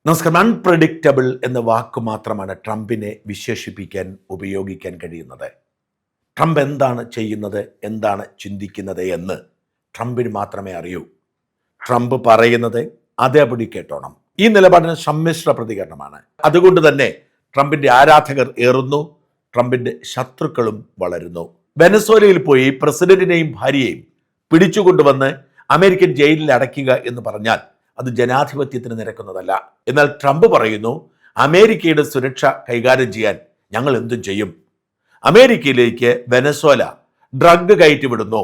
നമസ്കാരം. അൺപ്രഡിക്റ്റബിൾ എന്ന വാക്ക് മാത്രമാണ് ട്രംപിനെ വിശേഷിപ്പിക്കാൻ ഉപയോഗിക്കാൻ കഴിയുന്നത്. ട്രംപ് എന്താണ് ചെയ്യുന്നത്, എന്താണ് ചിന്തിക്കുന്നത് എന്ന് ട്രംപിന് മാത്രമേ അറിയൂ. ട്രംപ് പറയുന്നത് അതേപടി കേട്ടോണം. ഈ നിലപാടിന് സമ്മിശ്ര പ്രതികരണമാണ്. അതുകൊണ്ട് തന്നെ ട്രംപിന്റെ ആരാധകർ ഏറുന്നു, ട്രംപിന്റെ ശത്രുക്കളും വളരുന്നു. വെനസ്വേലയിൽ പോയി പ്രസിഡന്റിനെയും ഭാര്യയെയും പിടിച്ചുകൊണ്ടുവന്ന് അമേരിക്കൻ ജയിലിൽ അടയ്ക്കുക എന്ന് പറഞ്ഞാൽ അത് ജനാധിപത്യത്തിന് നിരക്കുന്നതല്ല. എന്നാൽ ട്രംപ് പറയുന്നു, അമേരിക്കയുടെ സുരക്ഷ കൈകാര്യം ചെയ്യാൻ ഞങ്ങൾ എന്തും ചെയ്യും. അമേരിക്കയിലേക്ക് വെനസ്വേല ഡ്രഗ് കയറ്റിവിടുന്നു,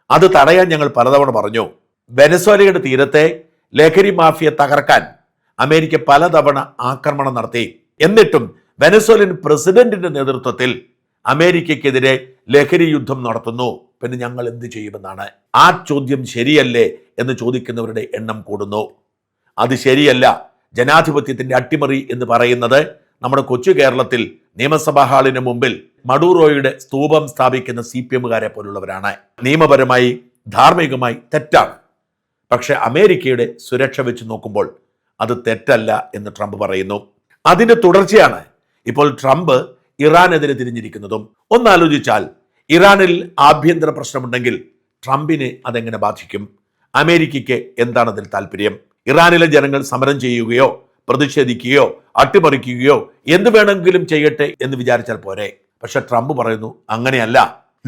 അത് തടയാൻ ഞങ്ങൾ പലതവണ പറഞ്ഞു. വെനസ്വേലയുടെ തീരത്തെ ലഹരി മാഫിയ തകർക്കാൻ അമേരിക്ക പലതവണ ആക്രമണം നടത്തി. എന്നിട്ടും വെനസ്വേലൻ പ്രസിഡന്റിന്റെ നേതൃത്വത്തിൽ അമേരിക്കയ്ക്കെതിരെ ലഹരി യുദ്ധം നടത്തുന്നു. പിന്നെ ഞങ്ങൾ എന്ത് ചെയ്യുമെന്നാണ്. ആ ചോദ്യം ശരിയല്ലേ എന്ന് ചോദിക്കുന്നവരുടെ എണ്ണം കൂടുന്നു. അത് ശരിയല്ല. ജനാധിപത്യത്തിന്റെ അട്ടിമറി എന്ന് പറയുന്നത് നമ്മുടെ കൊച്ചു കേരളത്തിൽ നിയമസഭാ ഹാളിന് മുമ്പിൽ മഡൂറോയുടെ സ്തൂപം സ്ഥാപിക്കുന്ന CPM-കാരെ പോലുള്ളവരാണ്. നിയമപരമായി ധാർമ്മികമായി തെറ്റാണ്. പക്ഷെ അമേരിക്കയുടെ സുരക്ഷ വെച്ച് നോക്കുമ്പോൾ അത് തെറ്റല്ല എന്ന് ട്രംപ് പറയുന്നു. അതിന്റെ തുടർച്ചയാണ് ഇപ്പോൾ ട്രംപ് ഇറാനെതിരെ തിരിഞ്ഞിരിക്കുന്നതും. ഒന്നാലോചിച്ചാൽ, ഇറാനിൽ ആഭ്യന്തര പ്രശ്നമുണ്ടെങ്കിൽ ട്രംപിനെ അതെങ്ങനെ ബാധിക്കും? അമേരിക്കയ്ക്ക് എന്താണ് അതിൽ താല്പര്യം? ഇറാനിലെ ജനങ്ങൾ സമരം ചെയ്യുകയോ പ്രതിഷേധിക്കുകയോ അട്ടിമറിക്കുകയോ എന്ത് വേണമെങ്കിലും ചെയ്യട്ടെ എന്ന് വിചാരിച്ചാൽ പോരെ. പക്ഷെ ട്രംപ് പറയുന്നു, അങ്ങനെയല്ല.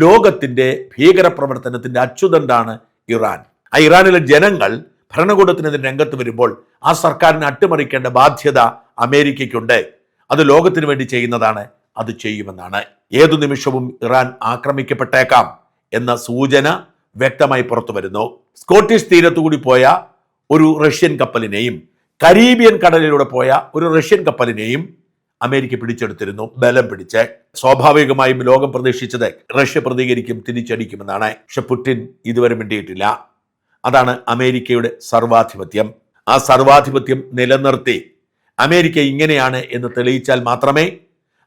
ലോകത്തിന്റെ ഭീകരപ്രവർത്തനത്തിന്റെ അച്ചുതണ്ടാണ് ഇറാൻ. ആ ഇറാനിലെ ജനങ്ങൾ ഭരണകൂടത്തിനെതിരെ രംഗത്ത് വരുമ്പോൾ ആ സർക്കാരിനെ അട്ടിമറിക്കേണ്ട ബാധ്യത അമേരിക്കയ്ക്കുണ്ട്. അത് ലോകത്തിന് വേണ്ടി ചെയ്യുന്നതാണ്, അത് ചെയ്യുമെന്നാണ്. ഏതു നിമിഷവും ഇറാൻ ആക്രമിക്കപ്പെട്ടേക്കാം എന്ന സൂചന വ്യക്തമായി പുറത്തു വരുന്നു. സ്കോട്ടിഷ് തീരത്തുകൂടി പോയ ഒരു റഷ്യൻ കപ്പലിനെയും കരീബിയൻ കടലിലൂടെ പോയ ഒരു റഷ്യൻ കപ്പലിനെയും അമേരിക്ക പിടിച്ചെടുത്തിരുന്നു, ബലം പിടിച്ച്. സ്വാഭാവികമായും ലോകം പ്രതീക്ഷിച്ചത് റഷ്യ പ്രതികരിക്കും, തിരിച്ചടിക്കുമെന്നാണ്. പക്ഷെ പുടിൻ ഇതുവരെ മിണ്ടിയിട്ടില്ല. അതാണ് അമേരിക്കയുടെ സർവാധിപത്യം. ആ സർവാധിപത്യം നിലനിർത്തി അമേരിക്ക ഇങ്ങനെയാണ് എന്ന് തെളിയിച്ചാൽ മാത്രമേ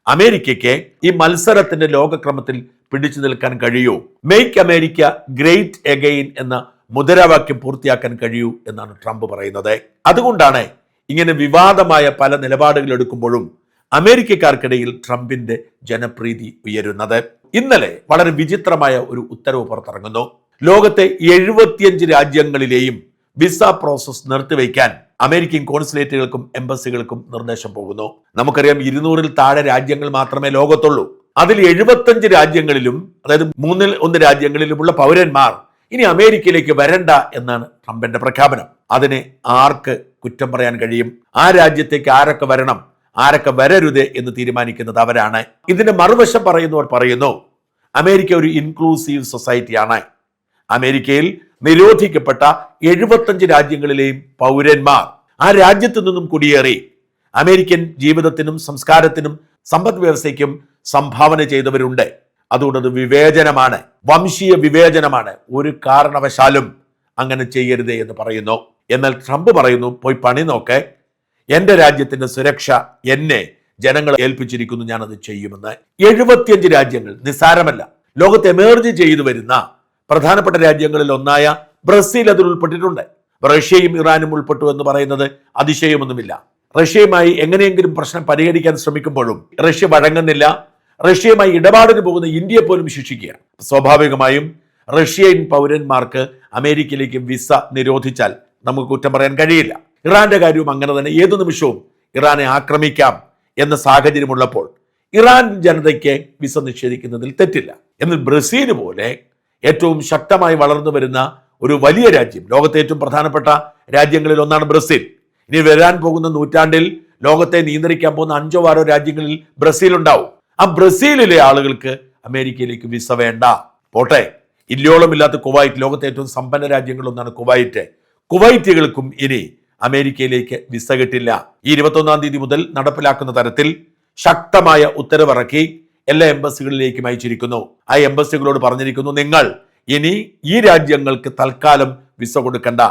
അമേരിക്കയ്ക്ക് ഈ മത്സരത്തിന്റെ ലോകക്രമത്തിൽ പിടിച്ചു നിൽക്കാൻ കഴിയൂ. മേക്ക് അമേരിക്ക ഗ്രേറ്റ് അഗെയിൻ എന്ന മുദ്രാവാക്യം പൂർത്തിയാക്കാൻ കഴിയൂ എന്നാണ് ട്രംപ് പറയുന്നത്. അതുകൊണ്ടാണ് ഇങ്ങനെ വിവാദമായ പല നിലപാടുകൾ എടുക്കുമ്പോഴും അമേരിക്കക്കാർക്കിടയിൽ ട്രംപിന്റെ ജനപ്രീതി ഉയരുന്നത്. ഇന്നലെ വളരെ വിചിത്രമായ ഒരു ഉത്തരവ് പുറത്തിറങ്ങുന്നു. ലോകത്തെ 75 രാജ്യങ്ങളിലെയും വിസ പ്രോസസ് നിർത്തിവെക്കാൻ അമേരിക്കൻ കോൺസുലേറ്റുകൾക്കും എംബസികൾക്കും നിർദ്ദേശം പോകുന്നു. നമുക്കറിയാം, 200-ൽ താഴെ രാജ്യങ്ങൾ മാത്രമേ ലോകത്തുള്ളൂ. അതിൽ 75 രാജ്യങ്ങളിലും, അതായത് 1/3 രാജ്യങ്ങളിലുമുള്ള പൗരന്മാർ ഇനി അമേരിക്കയിലേക്ക് വരണ്ട എന്നാണ് ട്രംപിന്റെ പ്രഖ്യാപനം. അതിനെ ആർക്ക് കുറ്റം പറയാൻ കഴിയും? ആ രാജ്യത്തേക്ക് ആരൊക്കെ വരണം, ആരൊക്കെ വരരുത് എന്ന് തീരുമാനിക്കുന്നത് അവരാണ്. ഇതിന്റെ മറുവശം പറയുന്നവർ പറയുന്നു, അമേരിക്ക ഒരു ഇൻക്ലൂസീവ് സൊസൈറ്റിയാണ്. അമേരിക്കയിൽ നിരോധിക്കപ്പെട്ട 75 രാജ്യങ്ങളിലെയും പൗരന്മാർ ആ രാജ്യത്തു നിന്നും കുടിയേറി അമേരിക്കൻ ജീവിതത്തിനും സംസ്കാരത്തിനും സമ്പദ് വ്യവസ്ഥയ്ക്കും സംഭാവന ചെയ്തവരുണ്ട്. അതുകൊണ്ട് അത് വിവേചനമാണ്, വംശീയ വിവേചനമാണ്. ഒരു കാരണവശാലും അങ്ങനെ ചെയ്യരുതേ എന്ന് പറയുന്നു. എന്നാൽ ട്രംപ് പറയുന്നു, പോയി പണി നോക്ക്, എന്റെ രാജ്യത്തിന്റെ സുരക്ഷ എന്നെ ജനങ്ങൾ ഏൽപ്പിച്ചിരിക്കുന്നു, ഞാനത് ചെയ്യുമെന്ന്. 75 രാജ്യങ്ങൾ നിസ്സാരമല്ല. ലോകത്ത് എമേർജ് ചെയ്തു വരുന്ന പ്രധാനപ്പെട്ട രാജ്യങ്ങളിൽ ഒന്നായ ബ്രസീൽ അതിൽ ഉൾപ്പെട്ടിട്ടുണ്ട്. റഷ്യയും ഇറാനും ഉൾപ്പെട്ടു എന്ന് പറയുന്നത് അതിശയമൊന്നുമില്ല. റഷ്യയുമായി എങ്ങനെയെങ്കിലും പ്രശ്നം പരിഹരിക്കാൻ ശ്രമിക്കുമ്പോഴും റഷ്യ വഴങ്ങുന്നില്ല. റഷ്യയുമായി ഇടപാടിന് പോകുന്ന ഇന്ത്യയെ പോലും ശിക്ഷിക്കുകയാണ്. സ്വാഭാവികമായും റഷ്യൻ പൗരന്മാർക്ക് അമേരിക്കയിലേക്ക് വിസ നിരോധിച്ചാൽ നമുക്ക് കുറ്റം പറയാൻ കഴിയില്ല. ഇറാന്റെ കാര്യവും അങ്ങനെ തന്നെ. ഏതു നിമിഷവും ഇറാനെ ആക്രമിക്കാം എന്ന സാഹചര്യമുള്ളപ്പോൾ ഇറാൻ ജനതയ്ക്ക് വിസ നിഷേധിക്കുന്നതിൽ തെറ്റില്ല. എന്നാൽ ബ്രസീൽ പോലെ ഏറ്റവും ശക്തമായി വളർന്നു വരുന്ന ഒരു വലിയ രാജ്യം, ലോകത്തെ ഏറ്റവും പ്രധാനപ്പെട്ട രാജ്യങ്ങളിൽ ഒന്നാണ് ബ്രസീൽ. ഇനി വരാൻ പോകുന്ന നൂറ്റാണ്ടിൽ ലോകത്തെ നിയന്ത്രിക്കാൻ പോകുന്ന 5 or 6 രാജ്യങ്ങളിൽ ബ്രസീൽ ഉണ്ടാവും. ആ ബ്രസീലിലെ ആളുകൾക്ക് അമേരിക്കയിലേക്ക് വിസ വേണ്ട. പോട്ടെ, ഇല്ലോളമില്ലാത്ത കുവൈറ്റ്, ലോകത്തെ ഏറ്റവും സമ്പന്ന രാജ്യങ്ങളൊന്നാണ് കുവൈറ്റ്. കുവൈറ്റുകൾക്കും ഇനി അമേരിക്കയിലേക്ക് വിസ കിട്ടില്ല. ഈ 21-ാം തീയതി മുതൽ നടപ്പിലാക്കുന്ന തരത്തിൽ ശക്തമായ ഉത്തരവിറക്കി എല്ലാ എംബസികളിലേക്കും അയച്ചിരിക്കുന്നു. ആ എംബസികളോട് പറഞ്ഞിരിക്കുന്നു, നിങ്ങൾ ഇനി ഈ രാജ്യങ്ങൾക്ക് തൽക്കാലം വിസ കൊടുക്കണ്ട.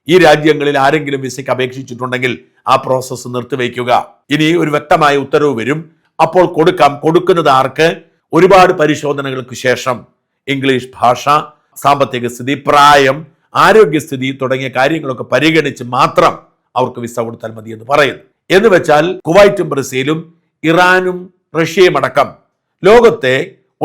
ഈ രാജ്യങ്ങളിൽ ആരെങ്കിലും വിസയ്ക്ക് അപേക്ഷിച്ചിട്ടുണ്ടെങ്കിൽ ആ പ്രോസസ്സ് നിർത്തിവെക്കുക. ഇനി ഒരു വ്യക്തമായ ഉത്തരവ് വരും, അപ്പോൾ കൊടുക്കാം. കൊടുക്കുന്നത് ആർക്ക്? ഒരുപാട് പരിശോധനകൾക്ക് ശേഷം ഇംഗ്ലീഷ് ഭാഷ, സാമ്പത്തിക സ്ഥിതി, പ്രായം, ആരോഗ്യസ്ഥിതി തുടങ്ങിയ കാര്യങ്ങളൊക്കെ പരിഗണിച്ച് മാത്രം അവർക്ക് വിസ കൊടുത്താൽ മതി എന്ന് പറയുന്നു. എന്ന് വെച്ചാൽ കുവൈറ്റും ബ്രസീലും ഇറാനും റഷ്യയും അടക്കം ലോകത്തെ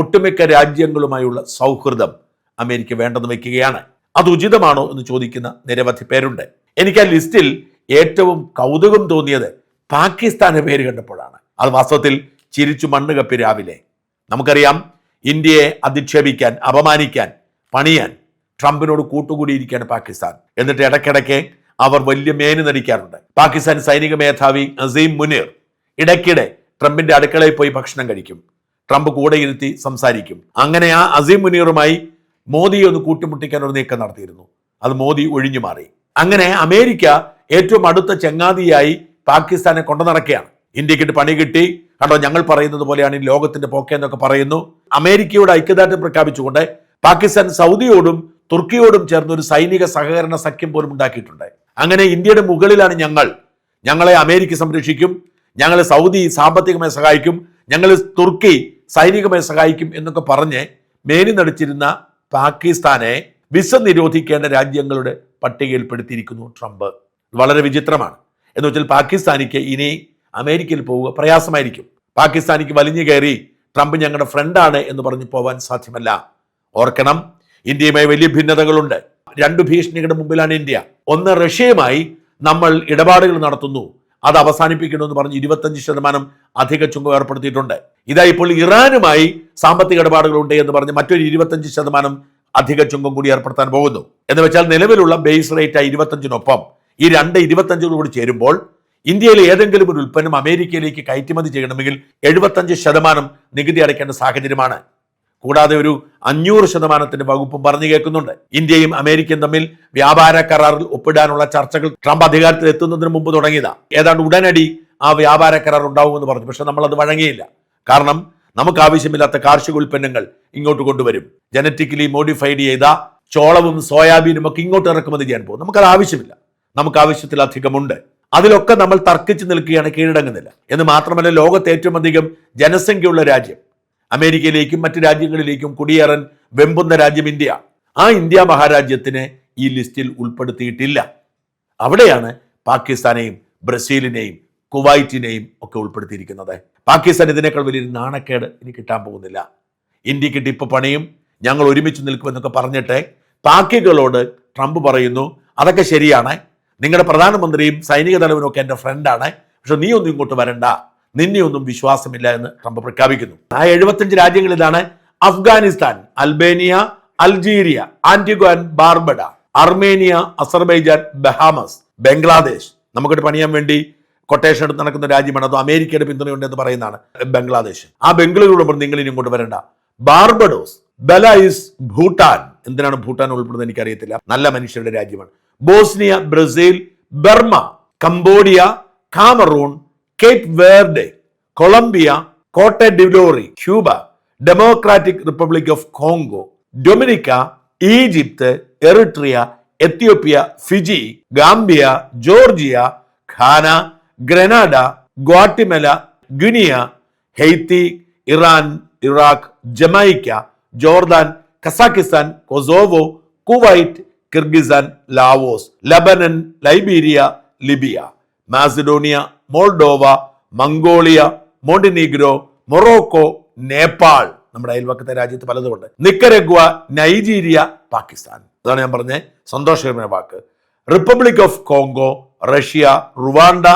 ഒട്ടുമിക്ക രാജ്യങ്ങളുമായുള്ള സൗഹൃദം അമേരിക്ക വേണ്ടെന്ന് വയ്ക്കുകയാണ്. അത് ഉചിതമാണോ എന്ന് ചോദിക്കുന്ന നിരവധി പേരുണ്ട്. എനിക്ക് ആ ലിസ്റ്റിൽ ഏറ്റവും കൗതുകം തോന്നിയത് പാകിസ്ഥാന്റെ പേര് കണ്ടപ്പോഴാണ്. അത് വാസ്തവത്തിൽ ചിരിച്ചു മണ്ണ് കപ്പി രാവിലെ. നമുക്കറിയാം, ഇന്ത്യയെ അധിക്ഷേപിക്കാൻ, അപമാനിക്കാൻ, പണിയാൻ ട്രംപിനോട് കൂട്ടുകൂടിയിരിക്കുകയാണ് പാകിസ്ഥാൻ. എന്നിട്ട് ഇടയ്ക്കിടയ്ക്ക് അവർ വലിയ മേനി നടിക്കാറുണ്ട്. പാകിസ്ഥാൻ സൈനിക മേധാവി അസീം മുനീർ ഇടയ്ക്കിടെ ട്രംപിന്റെ അടുക്കളയിൽ പോയി ഭക്ഷണം കഴിക്കും. ട്രംപ് കൂടെ ഇരുത്തി സംസാരിക്കും. അങ്ങനെ ആ അസീം മുനീറുമായി മോദിയെ ഒന്ന് കൂട്ടിമുട്ടിക്കാൻ ഒരു നീക്കം നടത്തിയിരുന്നു. അത് മോദി ഒഴിഞ്ഞു മാറി. അങ്ങനെ അമേരിക്ക ഏറ്റവും അടുത്ത ചങ്ങാതിയായി പാകിസ്ഥാനെ കൊണ്ടു നടക്കുകയാണ്. ഇന്ത്യക്കിട്ട് പണി കിട്ടി, കണ്ടോ ഞങ്ങൾ പറയുന്നത് പോലെയാണ് ഈ ലോകത്തിന്റെ പോക്കെന്നൊക്കെ പറയുന്നു. അമേരിക്കയോട് ഐക്യദാർഢ്യം പ്രഖ്യാപിച്ചുകൊണ്ട് പാകിസ്ഥാൻ സൗദിയോടും തുർക്കിയോടും ചേർന്ന് ഒരു സൈനിക സഹകരണ സഖ്യം പോലും ഉണ്ടാക്കിയിട്ടുണ്ട്. അങ്ങനെ ഇന്ത്യയുടെ മുകളിലാണ് ഞങ്ങളെ അമേരിക്ക സംരക്ഷിക്കും, ഞങ്ങളെ സൗദി സാമ്പത്തികമായി സഹായിക്കും, ഞങ്ങൾ തുർക്കി സൈനികമായി സഹായിക്കും എന്നൊക്കെ പറഞ്ഞ് മേനി നടിച്ചിരുന്ന പാകിസ്ഥാനെ വിസ നിരോധിക്കേണ്ട രാജ്യങ്ങളുടെ പട്ടികയിൽപ്പെടുത്തിയിരിക്കുന്നു ട്രംപ്. വളരെ വിചിത്രമാണ്. എന്ന് വെച്ചാൽ പാകിസ്ഥാനിക്ക് ഇനി അമേരിക്കയിൽ പോവുക പ്രയാസമായിരിക്കും. പാകിസ്ഥാനിക്ക് വലിഞ്ഞു കയറി ട്രംപ് ഞങ്ങളുടെ ഫ്രണ്ടാണ് എന്ന് പറഞ്ഞ് പോവാൻ സാധ്യമല്ല. ഓർക്കണം, ഇന്ത്യയുമായി വലിയ ഭിന്നതകളുണ്ട്. രണ്ടു ഭീഷണികളുടെ മുമ്പിലാണ് ഇന്ത്യ. ഒന്ന്, റഷ്യയുമായി നമ്മൾ ഇടപാടുകൾ നടത്തുന്നു, അത് അവസാനിപ്പിക്കണമെന്ന് പറഞ്ഞ് 25% അധിക ചുങ്കം ഏർപ്പെടുത്തിയിട്ടുണ്ട്. ഇതാ ഇപ്പോൾ ഇറാനുമായി സാമ്പത്തിക ഇടപാടുകളുണ്ട് എന്ന് പറഞ്ഞ് മറ്റൊരു 25% അധിക ചുങ്കം കൂടി ഏർപ്പെടുത്താൻ പോകുന്നു. എന്ന് വെച്ചാൽ നിലവിലുള്ള ബേസ് റേറ്റ് 25-നൊപ്പം ഈ 25 കൂടി ചേരുമ്പോൾ ഇന്ത്യയിലെ ഏതെങ്കിലും ഒരു ഉൽപ്പന്നം അമേരിക്കയിലേക്ക് കയറ്റുമതി ചെയ്യണമെങ്കിൽ 75% നികുതി അടയ്ക്കേണ്ട സാഹചര്യമാണ്. കൂടാതെ ഒരു 500% വകുപ്പും പറഞ്ഞു കേൾക്കുന്നുണ്ട്. ഇന്ത്യയും അമേരിക്കയും തമ്മിൽ വ്യാപാര കരാറിൽ ഒപ്പിടാനുള്ള ചർച്ചകൾ ട്രംപ് അധികാരത്തിൽ എത്തുന്നതിന് മുമ്പ് തുടങ്ങിയതാ. ഏതാണ്ട് ഉടനടി ആ വ്യാപാര കരാർ ഉണ്ടാവുമെന്ന് പറഞ്ഞു. പക്ഷെ നമ്മൾ അത് വഴങ്ങിയില്ല. കാരണം നമുക്ക് ആവശ്യമില്ലാത്ത കാർഷിക ഉൽപ്പന്നങ്ങൾ ഇങ്ങോട്ട് കൊണ്ടുവരും. ജനറ്റിക്കലി മോഡിഫൈഡ് ചെയ്ത ചോളവും സോയാബീനും ഒക്കെ ഇങ്ങോട്ട് ഇറക്കുമതി ചെയ്യാൻ പോകും. നമുക്കത് ആവശ്യമില്ല. നമുക്ക് ആവശ്യത്തിലധികമുണ്ട്. അതിലൊക്കെ നമ്മൾ തർക്കിച്ചു നിൽക്കുകയാണ്, കീഴടങ്ങുന്നില്ല. എന്ന് മാത്രമല്ല, ലോകത്തെ ഏറ്റവും അധികം ജനസംഖ്യയുള്ള രാജ്യം, അമേരിക്കയിലേക്കും മറ്റു രാജ്യങ്ങളിലേക്കും കുടിയേറാൻ വെമ്പുന്ന രാജ്യം ഇന്ത്യ. ആ ഇന്ത്യ മഹാരാജ്യത്തിനെ ഈ ലിസ്റ്റിൽ ഉൾപ്പെടുത്തിയിട്ടില്ല. അവിടെയാണ് പാകിസ്ഥാനെയും ബ്രസീലിനെയും കുവൈറ്റിനെയും ഒക്കെ ഉൾപ്പെടുത്തിയിരിക്കുന്നത്. പാകിസ്ഥാൻ ഇതിനേക്കാൾ വലിയൊരു നാണക്കേട് ഇനി കിട്ടാൻ പോകുന്നില്ല. ഇന്ത്യക്കിട്ട് ഇപ്പൊ പണിയും, ഞങ്ങൾ ഒരുമിച്ച് നിൽക്കുമെന്നൊക്കെ പറഞ്ഞിട്ട് പാക്കികളോട് ട്രംപ് പറയുന്നു, അതൊക്കെ ശരിയാണ്, നിങ്ങളുടെ പ്രധാനമന്ത്രിയും സൈനിക തലവനും ഒക്കെ എൻ്റെ ഫ്രണ്ടാണ്, പക്ഷെ നീ ഒന്നും ഇങ്ങോട്ട് വരണ്ട, നിന്നെ ഒന്നും വിശ്വാസമില്ല എന്ന് ട്രംപ് പ്രഖ്യാപിക്കുന്നു. ആ 75 രാജ്യങ്ങളിലാണ് Afghanistan, Albania, Algeria, Antigua and Barbuda, Armenia, Azerbaijan, Bahamas, Bangladesh. നമുക്കിട്ട് പണിയാൻ വേണ്ടി കൊട്ടേഷൻ എടുത്ത് നടക്കുന്ന രാജ്യമാണ്. അത് അമേരിക്കയുടെ പിന്തുണയുണ്ട് എന്ന് പറയുന്നതാണ് ബംഗ്ലാദേശ്. ആ ബംഗളൂരു നിങ്ങൾ ഇനി ഇങ്ങോട്ട് വരണ്ട. Barbados, Belize, Bhutan. എന്തിനാണ് ഭൂട്ടാൻ ഉൾപ്പെടുന്നത് എനിക്കറിയത്തില്ല. നല്ല മനുഷ്യരുടെ രാജ്യമാണ്. Bosnia, Brazil, Burma, Cambodia, Cameroon, Cape Verde, Colombia, Cote d'Ivoire, Cuba, Democratic Republic of Congo, Dominica, Egypt, Eritrea, Ethiopia, Fiji, Gambia, Georgia, Ghana, Grenada, Guatemala, Guinea, Haiti, Iran, Iraq, Jamaica, Jordan, Kazakhstan, Kosovo, Kuwait, Kyrgyzstan, Laos, Lebanon, Liberia, Libya, Macedonia, Moldova, Mongolia, Montenegro, Morocco, Nepal. നമ്മുടെ അയൽവക്കത്തെ രാജ്യത്ത് പലതുമുണ്ട്. നിക്കരഗ്വ, Nigeria, Pakistan. അതാണ് ഞാൻ പറഞ്ഞ സന്തോഷകരമായ വാക്ക്. Republic of Congo, Russia, Rwanda,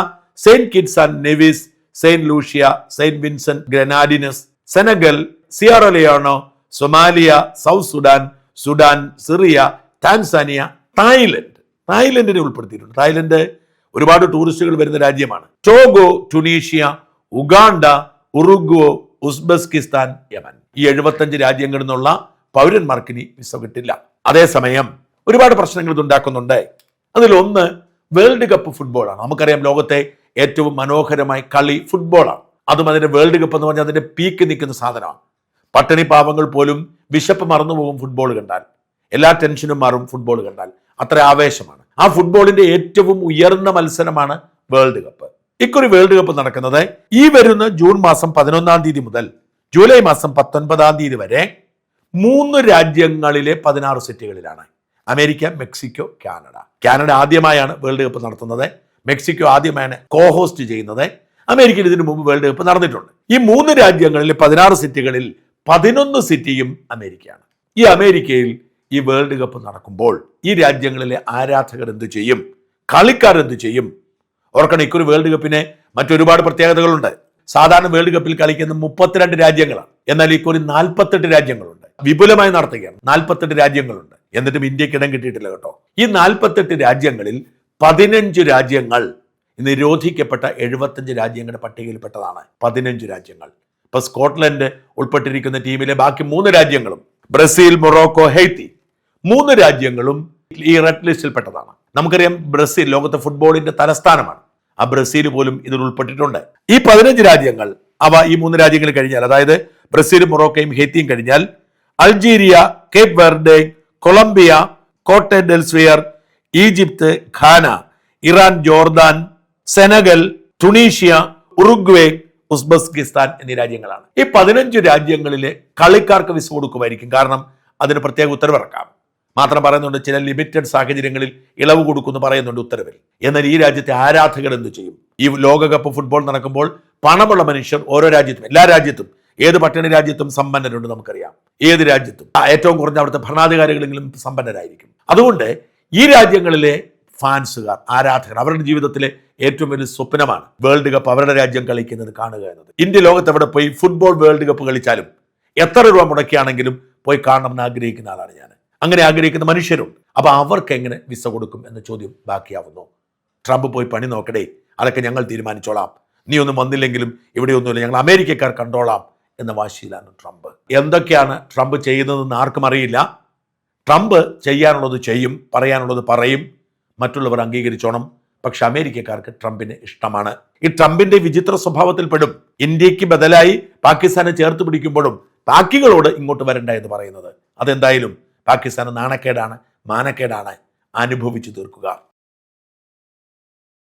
Saint Kitts and Nevis, Saint Lucia, Saint Vincent Grenadines, Senegal, Sierra Leone, Somalia, South Sudan, Sudan, Syria, Tanzania, തായ്ലൻഡിനെ ഉൾപ്പെടുത്തിയിട്ടുണ്ട്. തായ്ലൻഡ് ഒരുപാട് ടൂറിസ്റ്റുകൾ വരുന്ന രാജ്യമാണ്. Togo, Tunisia, Uganda, Uruguay, Uzbekistan, Yemen. ഈ 75 രാജ്യങ്ങളിൽ നിന്നുള്ള പൗരന്മാർക്ക് ഇനി വിസ കിട്ടില്ല. അതേസമയം ഒരുപാട് പ്രശ്നങ്ങൾ ഇതുണ്ടാക്കുന്നുണ്ട്. അതിലൊന്ന് വേൾഡ് കപ്പ് ഫുട്ബോളാണ്. നമുക്കറിയാം, ലോകത്തെ ഏറ്റവും മനോഹരമായ കളി ഫുട്ബോളാണ്. അതും അതിന്റെ വേൾഡ് കപ്പ് എന്ന് പറഞ്ഞാൽ അതിന്റെ പീക്ക് നിൽക്കുന്ന സാധനമാണ്. പട്ടിണി പാവങ്ങൾ പോലും വിശപ്പ് മറന്നുപോകും ഫുട്ബോൾ കണ്ടാൽ. എല്ലാ ടെൻഷനും മാറും ഫുട്ബോൾ കണ്ടാൽ. അത്ര ആവേശമാണ്. ആ ഫുട്ബോളിന്റെ ഏറ്റവും ഉയർന്ന മത്സരമാണ് വേൾഡ് കപ്പ്. ഇക്കുറി വേൾഡ് കപ്പ് നടക്കുന്നത് ഈ വരുന്ന ജൂൺ മാസം 11-ാം തീയതി മുതൽ ജൂലൈ മാസം 19-ാം തീയതി വരെ 3 രാജ്യങ്ങളിലെ 16 സിറ്റികളിലാണ്. America, Mexico, Canada. കാനഡ ആദ്യമായാണ് വേൾഡ് കപ്പ് നടത്തുന്നത്. മെക്സിക്കോ ആദ്യമാണ് കോ-ഹോസ്റ്റ് ചെയ്യുന്നത്. അമേരിക്കയിൽ ഇതിനു മുമ്പ് വേൾഡ് കപ്പ് നടന്നിട്ടുണ്ട്. ഈ 3 രാജ്യങ്ങളിൽ 16 സിറ്റികളിൽ 11 സിറ്റിയും അമേരിക്കയാണ്. ഈ അമേരിക്കയിൽ ഈ വേൾഡ് കപ്പ് നടക്കുമ്പോൾ ഈ രാജ്യങ്ങളിലെ ആരാധകർ എന്ത് ചെയ്യും, കളിക്കാർ എന്ത് ചെയ്യും? ഓർക്കണം, ഇക്കൊരു വേൾഡ് കപ്പിന് മറ്റൊരുപാട് പ്രത്യേകതകളുണ്ട്. സാധാരണ വേൾഡ് കപ്പിൽ കളിക്കുന്ന 32 രാജ്യങ്ങളാണ്. എന്നാൽ ഇക്കൊരു 48 രാജ്യങ്ങളുണ്ട്. വിപുലമായി നടത്തുകയാണ്. 48 രാജ്യങ്ങളുണ്ട്. എന്നിട്ടും ഇന്ത്യക്ക് ഇടം കിട്ടിയിട്ടില്ല കേട്ടോ. ഈ 48 രാജ്യങ്ങളിൽ 15 രാജ്യങ്ങൾ നിരോധിക്കപ്പെട്ട 75 രാജ്യങ്ങളുടെ പട്ടികയിൽപ്പെട്ടതാണ്. 15 രാജ്യങ്ങൾ. ഇപ്പൊ സ്കോട്ട്ലൻഡ് ഉൾപ്പെട്ടിരിക്കുന്ന ടീമിലെ ബാക്കി 3 രാജ്യങ്ങളും, ബ്രസീൽ, മൊറോക്കോ, ഹെയ്ത്തി, 3 രാജ്യങ്ങളും ഈ റെഡ് ലിസ്റ്റിൽപ്പെട്ടതാണ്. നമുക്കറിയാം, ബ്രസീൽ ലോകത്തെ ഫുട്ബോളിന്റെ തലസ്ഥാനമാണ്. ആ ബ്രസീൽ പോലും ഇതിൽ ഉൾപ്പെട്ടിട്ടുണ്ട്. ഈ 15 രാജ്യങ്ങൾ, അവ ഈ 3 രാജ്യങ്ങൾ കഴിഞ്ഞാൽ, അതായത് ബ്രസീലും മൊറോക്കോയും ഹെയ്ത്തിയും കഴിഞ്ഞാൽ, Algeria, Cape Verde, Colombia, Cote d'Ivoire, Egypt, Ghana, Iran, Jordan, Senegal, Tunisia, Uruguay, Uzbekistan എന്നീ രാജ്യങ്ങളാണ്. ഈ 15 രാജ്യങ്ങളിലെ കളിക്കാർക്ക് വിസ കൊടുക്കുമായിരിക്കും. കാരണം അതിന് പ്രത്യേക ഉത്തരവിറക്കാം. മാത്രം പറയുന്നുണ്ട്, ചില ലിമിറ്റഡ് സാഹചര്യങ്ങളിൽ ഇളവ് കൊടുക്കുമെന്ന് പറയുന്നുണ്ട് ഉത്തരവിൽ. എന്നാൽ ഈ രാജ്യത്തെ ആരാധകർ എന്ത് ചെയ്യും? ഈ ലോകകപ്പ് ഫുട്ബോൾ നടക്കുമ്പോൾ പണമുള്ള മനുഷ്യർ ഓരോ രാജ്യത്തും, എല്ലാ രാജ്യത്തും, ഏത് പട്ടിണി രാജ്യത്തും സമ്പന്നരുണ്ട്. നമുക്കറിയാം, ഏത് രാജ്യത്തും ഏറ്റവും കുറഞ്ഞ അവിടുത്തെ ഭരണാധികാരികളെങ്കിലും സമ്പന്നരായിരിക്കും. അതുകൊണ്ട് ഈ രാജ്യങ്ങളിലെ ഫാൻസുകാർ, ആരാധകർ, അവരുടെ ജീവിതത്തിലെ ഏറ്റവും വലിയ സ്വപ്നമാണ് വേൾഡ് കപ്പ് അവരുടെ രാജ്യം കളിക്കുന്നത് കാണുക എന്നത്. ഇന്ത്യ ലോകത്ത് എവിടെ പോയി ഫുട്ബോൾ വേൾഡ് കപ്പ് കളിച്ചാലും എത്ര രൂപ മുടക്കിയാണെങ്കിലും പോയി കാണണമെന്ന് ആഗ്രഹിക്കുന്ന ആളാണ് ഞാൻ. അങ്ങനെ ആഗ്രഹിക്കുന്ന മനുഷ്യരുണ്ട്. അപ്പൊ അവർക്ക് എങ്ങനെ വിസ കൊടുക്കും എന്ന ചോദ്യം ബാക്കിയാവുന്നു. ട്രംപ് പോയി പണി നോക്കടേ, അതൊക്കെ ഞങ്ങൾ തീരുമാനിച്ചോളാം, നീ ഒന്നും വന്നില്ലെങ്കിലും ഇവിടെയൊന്നുമില്ല, ഞങ്ങൾ അമേരിക്കക്കാർ കണ്ടോളാം എന്ന വാശിയിലാണ് ട്രംപ്. എന്തൊക്കെയാണ് ട്രംപ് ചെയ്യുന്നതെന്ന് ആർക്കും അറിയില്ല. ട്രംപ് ചെയ്യാനുള്ളത് ചെയ്യും, പറയാനുള്ളത് പറയും, മറ്റുള്ളവർ അംഗീകരിച്ചോണം. പക്ഷെ അമേരിക്കക്കാർക്ക് ട്രംപിന് ഇഷ്ടമാണ്. ഈ ട്രംപിന്റെ വിചിത്ര സ്വഭാവത്തിൽ പെടും. ഇന്ത്യക്ക് ബദലായി പാകിസ്ഥാനെ ചേർത്ത് പിടിക്കുമ്പോഴും പാക്കികളോട് ഇങ്ങോട്ട് വരണ്ട എന്ന് പറയുന്നത്. അതെന്തായാലും പാകിസ്ഥാന് നാണക്കേടാണ്, മാനക്കേടാണ്. അനുഭവിച്ചു തീർക്കുക.